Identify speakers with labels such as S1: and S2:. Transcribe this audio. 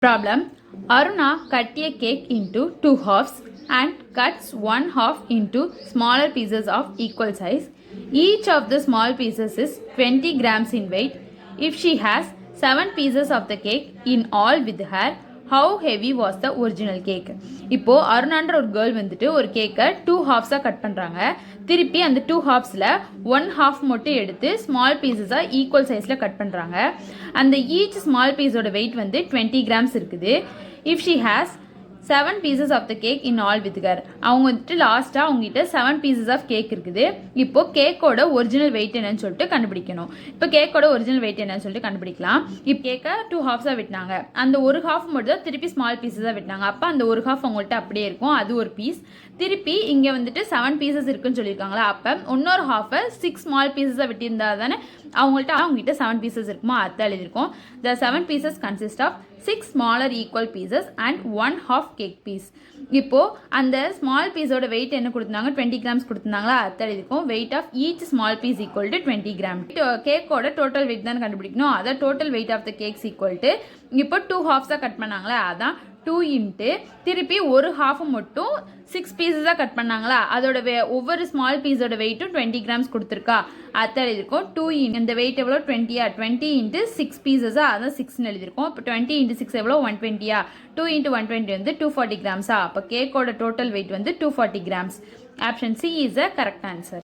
S1: Problem. Aruna cut a cake into 2 halves and cuts one half into smaller pieces of equal size. Each of the small pieces is 20 grams in weight. If she has 7 pieces of the cake in all with her, how heavy was the original cake? இப்போ அருணான்ற ஒரு girl வந்துட்டு ஒரு கேக்கை 2 ஹாஃப்ஸாக cut பண்ணுறாங்க. திருப்பி அந்த 2 ஹாஃப்ஸில் 1 half மட்டும் எடுத்து ஸ்மால் பீசஸாக ஈக்குவல் சைஸில் கட் பண்ணுறாங்க. அந்த ஈச் ஸ்மால் பீஸோட வெயிட் வந்து 20 கிராம்ஸ் இருக்குது. If she has 7 pieces of the cake in all with her. அவங்க வந்துட்டு லாஸ்ட்டாக அவங்ககிட்ட 7 pieces of cake இருக்குது. இப்போ கேக்கோட ஒரிஜினல் வெயிட் என்னன்னு சொல்லிட்டு கண்டுபிடிக்கணும். இப்போ கேக்கோட ஒரிஜினல் வெயிட் என்னன்னு சொல்லிட்டு கண்டுபிடிக்கலாம். இப்போ கேக்கை 2 ஹாஃப்ஸாக வெட்டினாங்க. அந்த ஒரு ஹாஃப் மட்டும் தான் திருப்பி ஸ்மால் பீஸஸாக வெட்டினாங்க. அப்போ அந்த ஒரு ஹாஃப் அவங்கள்ட்ட அப்படியே இருக்கும், அது ஒரு பீஸ். திருப்பி இங்கே வந்துட்டு 7 பீசஸ் இருக்குன்னு சொல்லியிருக்காங்களா, அப்போ இன்னொரு ஹாஃபை 6 ஸ்மால் பீஸஸாக வெட்டியிருந்தா தானே அவங்ககிட்ட 7 பீசஸ் இருக்குமோ அதை எழுதியிருக்கோம். The 7 pieces consist of 6 smaller equal pieces and 1 half cake piece. இப்போ அந்த ஸ்மால் பீஸோட வெயிட் என்ன கொடுத்துருந்தாங்க, 20 கிராம்ஸ் கொடுத்துருந்தாங்களா, அதை எழுதியிருக்கோம். Weight of each small piece equal to 20 gram. கேக்கோட டோட்டல் வெயிட் தான் கண்டுபிடிக்கணும். அதை total weight of the cakes equal to இப்போ 2 ஹாஃப்ஸாக கட் பண்ணாங்களா, அதான் 2 இன்ட்டு திருப்பி ஒரு ஹாஃப் மட்டும் 6 பீஸஸாக கட் பண்ணாங்களா, அதோட ஒவ்வொரு ஸ்மால் பீஸோட வெயிட்டும் 20 கிராம்ஸ் கொடுத்துருக்கா, அதை எழுதியிருக்கோம். 2 இந்த வெயிட் எவ்வளோ 20யா, 20 இன்ட்டு 6 பீஸஸாக, அதான் 6ன்னு எழுதியிருக்கோம். இப்போ 20 இன்ட்டு 6 எவ்வளோ 120யா, 2 இன்ட்டு 120 வந்து 240 கிராம்ஸா. அப்போ கேக்கோட டோட்டல் வெயிட் வந்து 240 grams. Option C is a correct answer.